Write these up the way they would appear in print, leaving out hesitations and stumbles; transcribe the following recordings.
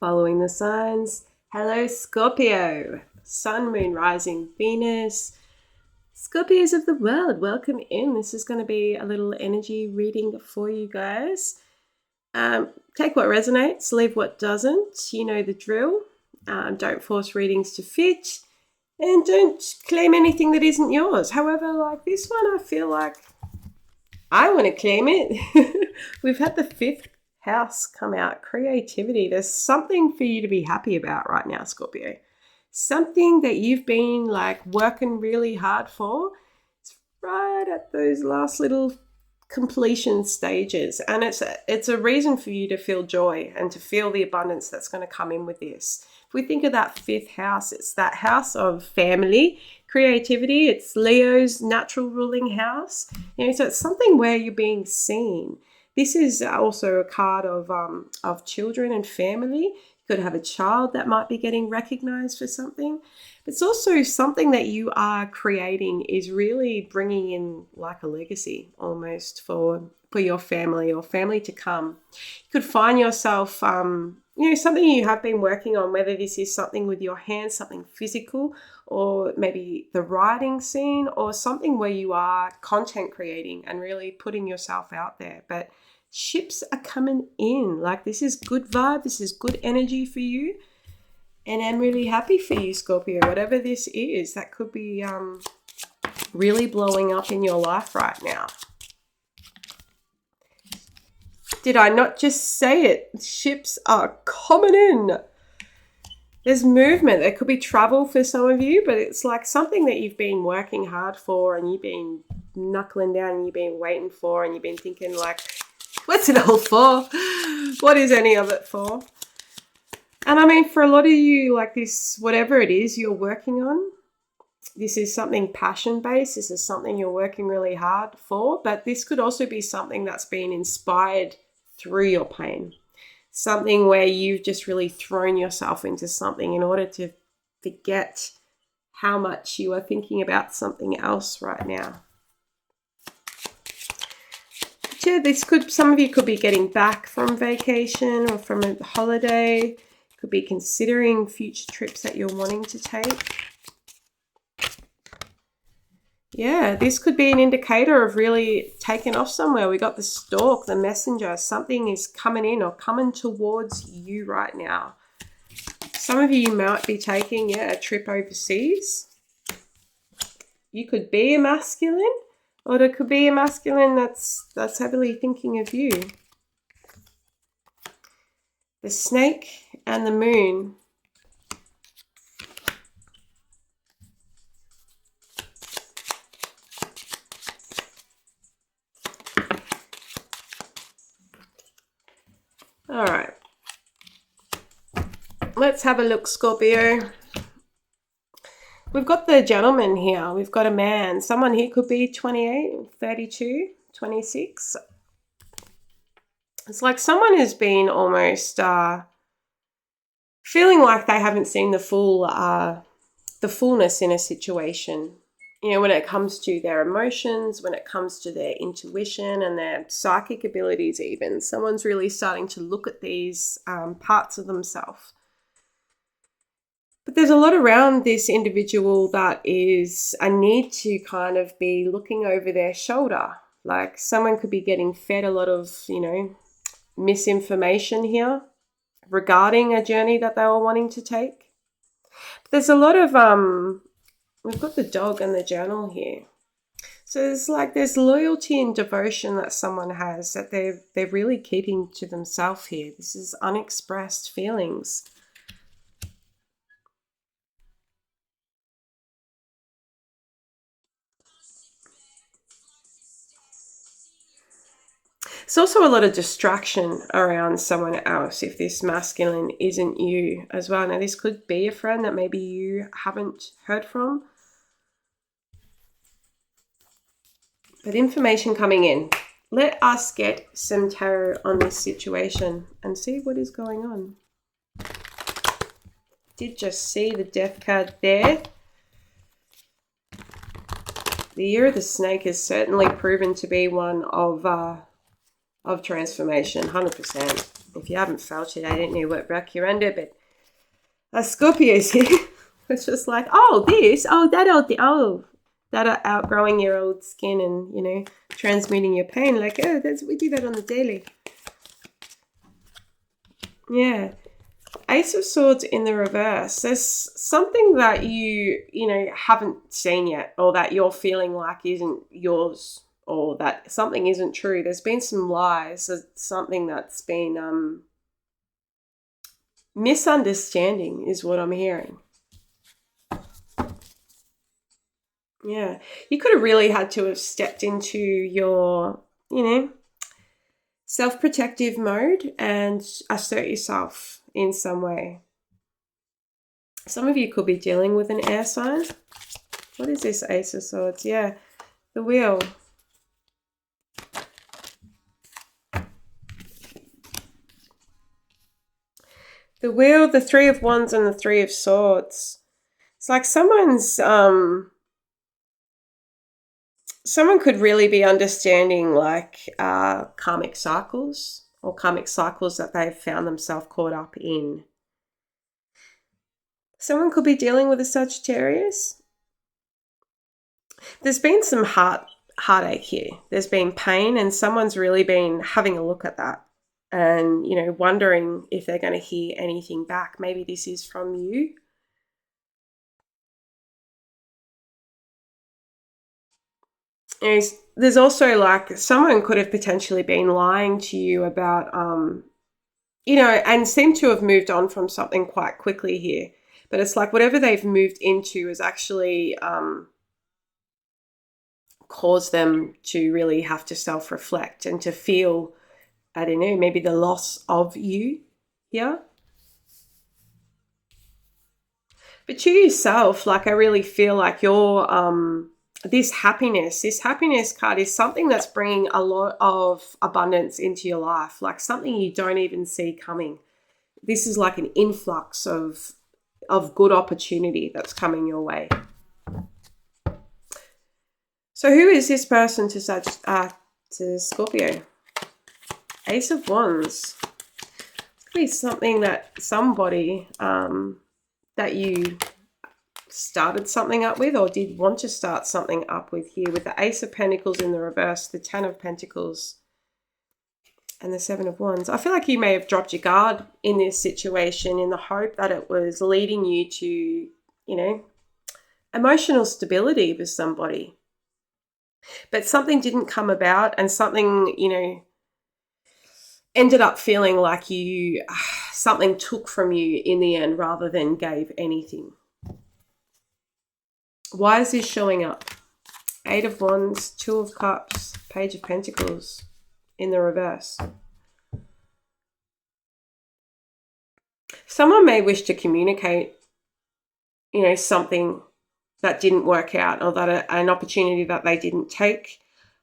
Following the signs. Hello, Scorpio. Sun, Moon, Rising, Venus. Scorpios of the world, welcome in. This is going to be a little energy reading for you guys. Take what resonates, leave what doesn't. You know the drill. Don't force readings to fit. And don't claim anything that isn't yours. However, like this one, I feel like I want to claim it. We've had the 5th house come out, creativity. There's something for you to be happy about right now, Scorpio. Something that you've been like working really hard for. It's right at those last little completion stages. And it's a reason for you to feel joy and to feel the abundance that's going to come in with this. If we think of that 5th house, it's that house of family, creativity. It's Leo's natural ruling house. So it's something where you're being seen. This is also a card of children and family. You could have a child that might be getting recognized for something. But it's also something that you are creating is really bringing in like a legacy almost for your family or family to come. You could find yourself, something you have been working on, whether this is something with your hands, something physical, or maybe the writing scene, or something where you are content creating and really putting yourself out there. But ships are coming in. Like, this is good vibe. This is good energy for you. And I'm really happy for you, Scorpio. Whatever this is, that could be really blowing up in your life right now. Did I not just say it? Ships are coming in. There's movement. There could be travel for some of you, but it's like something that you've been working hard for and you've been knuckling down and you've been waiting for and you've been thinking like, what's it all for? What is any of it for? And I mean, for a lot of you, like this, whatever it is you're working on, this is something passion-based. This is something you're working really hard for, but this could also be something that's been inspired through your pain. Something where you've just really thrown yourself into something in order to forget how much you are thinking about something else right now. But yeah, some of you could be getting back from vacation or from a holiday. Could be considering future trips that you're wanting to take. Yeah, this could be an indicator of really taking off somewhere. We got the stork, the messenger. Something is coming in or coming towards you right now. Some of you might be taking a trip overseas. You could be a masculine, or there could be a masculine that's heavily thinking of you. The snake and the moon. All right. Let's have a look, Scorpio. We've got the gentleman here. We've got a man. Someone here could be 28, 32, 26. It's like someone has been almost feeling like they haven't seen the fullness in a situation. When it comes to their emotions, when it comes to their intuition and their psychic abilities even. Someone's really starting to look at these parts of themselves. But there's a lot around this individual that is a need to kind of be looking over their shoulder. Like someone could be getting fed a lot of, misinformation here regarding a journey that they were wanting to take. But there's a lot of, we've got the dog and the journal here. So there's loyalty and devotion that someone has that they're really keeping to themselves here. This is unexpressed feelings. There's also a lot of distraction around someone else if this masculine isn't you as well. Now, this could be a friend that maybe you haven't heard from. But information coming in. Let us get some tarot on this situation and see what is going on. Did just see the death card there. The Year of the Snake has certainly proven to be one of transformation, 100%. If you haven't felt it, I don't know what rock you're under, but Scorpios here. It's just like, oh, this, oh, that old, that are outgrowing your old skin and, you know, transmuting your pain. Like, oh, we do that on the daily. Yeah. Ace of Swords in the reverse. There's something that you know, haven't seen yet, or that you're feeling like isn't yours, or that something isn't true. There's been some lies. There's something that's been misunderstanding is what I'm hearing. Yeah. You could have really had to have stepped into your, you know, self-protective mode and assert yourself in some way. Some of you could be dealing with an air sign. What is this Ace of Swords? Yeah, the Wheel. The Wheel, the Three of Wands, and the Three of Swords. It's like someone could really be understanding like karmic cycles, or karmic cycles that they've found themselves caught up in. Someone could be dealing with a Sagittarius. There's been some heartache here. There's been pain, and someone's really been having a look at that and, you know, wondering if they're going to hear anything back. Maybe this is from you. There's also like someone could have potentially been lying to you about, you know, and seem to have moved on from something quite quickly here. But it's like whatever they've moved into has actually caused them to really have to self-reflect and to feel, I don't know, maybe the loss of you here. But to yourself, like I really feel like you're this happiness card is something that's bringing a lot of abundance into your life, like something you don't even see coming. This is like an influx of good opportunity that's coming your way. So who is this person to Scorpio? Ace of Wands. It could be something that somebody that you started something up with, or did want to start something up with here, with the Ace of Pentacles in the reverse, the Ten of Pentacles, and the Seven of Wands. I feel like you may have dropped your guard in this situation in the hope that it was leading you to, you know, emotional stability with somebody. But something didn't come about, and something, you know, ended up feeling like something took from you in the end rather than gave anything. Why is this showing up? Eight of Wands, Two of Cups, Page of Pentacles in the reverse. Someone may wish to communicate, you know, something that didn't work out, or that an opportunity that they didn't take,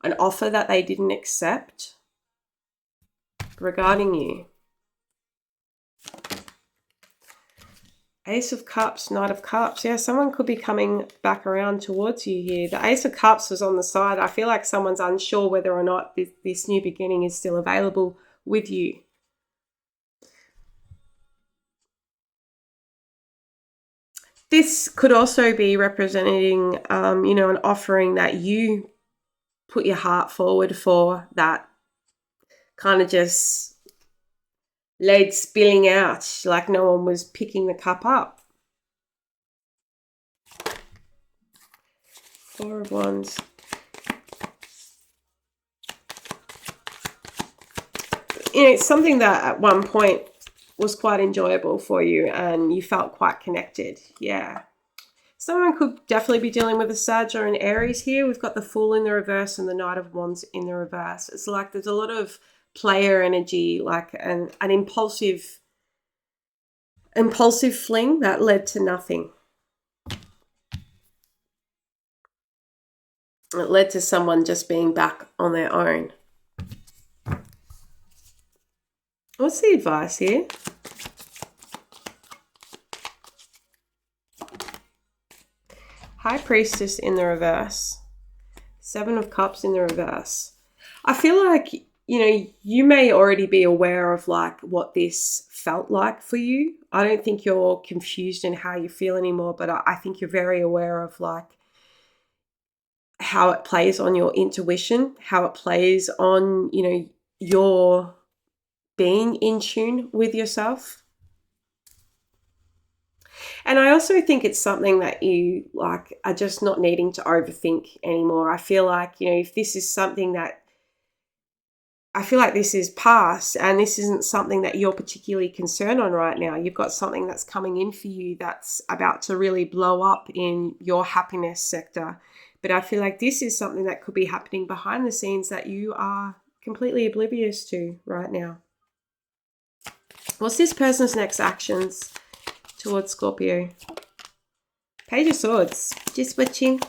an offer that they didn't accept regarding you. Ace of Cups, Knight of Cups. Yeah, someone could be coming back around towards you here. The Ace of Cups was on the side. I feel like someone's unsure whether or not this new beginning is still available with you. This could also be representing, you know, an offering that you put your heart forward for, that kind of just laid spilling out, like no one was picking the cup up. Four of Wands. You know, it's something that at one point was quite enjoyable for you and you felt quite connected. Yeah. Someone could definitely be dealing with a Sag or an Aries here. We've got the Fool in the reverse and the Knight of Wands in the reverse. It's like there's a lot of player energy, like an impulsive fling that led to nothing. It led to someone just being back on their own. What's the advice here? High Priestess in the reverse. Seven of Cups in the reverse. I feel like you may already be aware of like what this felt like for you. I don't think you're confused in how you feel anymore, but I think you're very aware of like how it plays on your intuition, how it plays on, your being in tune with yourself. And I also think it's something that you like are just not needing to overthink anymore. I feel like, if this is something that I feel like this is past and this isn't something that you're particularly concerned on right now. You've got something that's coming in for you that's about to really blow up in your happiness sector. But I feel like this is something that could be happening behind the scenes that you are completely oblivious to right now. What's this person's next actions towards Scorpio? Page of Swords. Just watching.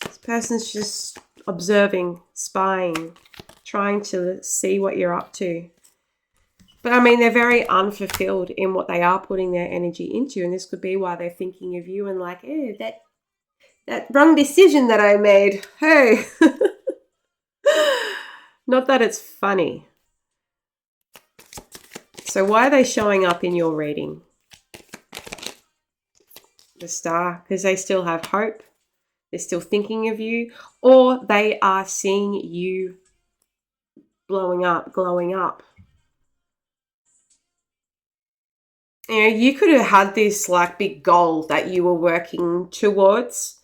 This person's just observing, spying, trying to see what you're up to. But I mean, they're very unfulfilled in what they are putting their energy into. And this could be why they're thinking of you and like, that wrong decision that I made. Hey. Not that it's funny. So why are they showing up in your reading? The Star, because they still have hope. They're still thinking of you, or they are seeing you blowing up, glowing up. You could have had this like big goal that you were working towards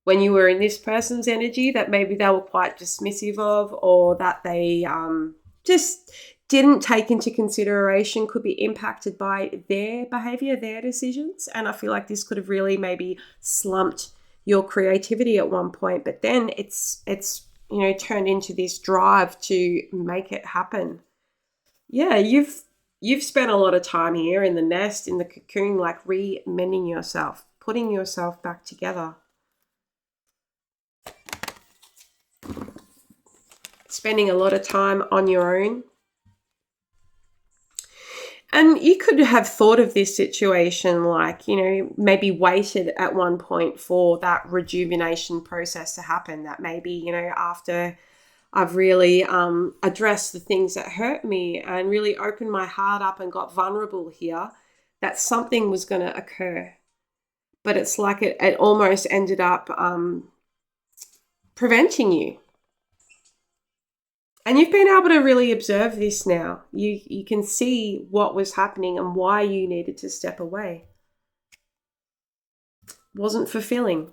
when you were in this person's energy that maybe they were quite dismissive of, or that they just didn't take into consideration, could be impacted by their behavior, their decisions. And I feel like this could have really maybe slumped your creativity at one point, but then it's turned into this drive to make it happen. Yeah, you've spent a lot of time here in the nest, in the cocoon, like re-mending yourself, putting yourself back together. Spending a lot of time on your own. And you could have thought of this situation like, maybe waited at one point for that rejuvenation process to happen. That maybe, after I've really addressed the things that hurt me and really opened my heart up and got vulnerable here, that something was going to occur. But it's like it almost ended up preventing you. And you've been able to really observe this now. You can see what was happening and why you needed to step away. Wasn't fulfilling.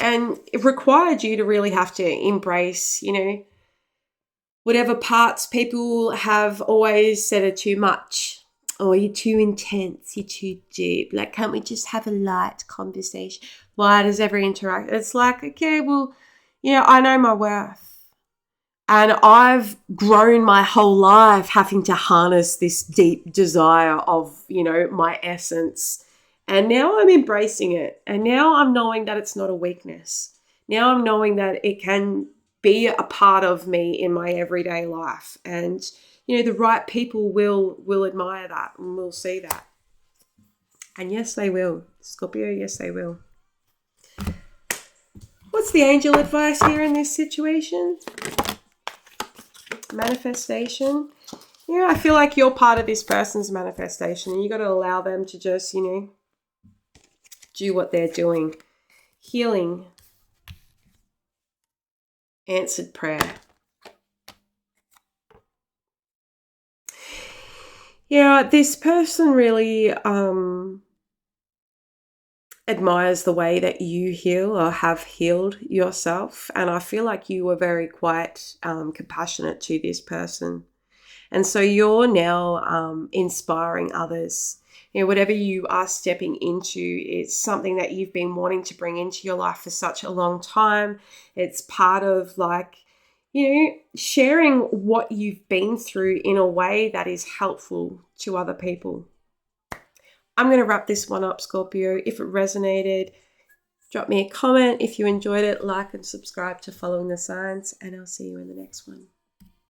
And it required you to really have to embrace, whatever parts people have always said are too much. Or you're too intense, you're too deep. Like, can't we just have a light conversation? Why does every interact? It's like, okay, well, I know my worth. And I've grown my whole life having to harness this deep desire of, my essence. And now I'm embracing it. And now I'm knowing that it's not a weakness. Now I'm knowing that it can be a part of me in my everyday life. And, the right people will admire that and will see that. And yes, they will. Scorpio, yes, they will. What's the angel advice here in this situation? Manifestation. I feel like you're part of this person's manifestation and you got to allow them to just, do what they're doing. Healing. Answered prayer. This person really admires the way that you heal or have healed yourself. And I feel like you were very quite compassionate to this person. And so you're now inspiring others. Whatever you are stepping into is something that you've been wanting to bring into your life for such a long time. It's part of sharing what you've been through in a way that is helpful to other people. I'm going to wrap this one up, Scorpio. If it resonated, drop me a comment. If you enjoyed it, like and subscribe to Following the Signs, and I'll see you in the next one.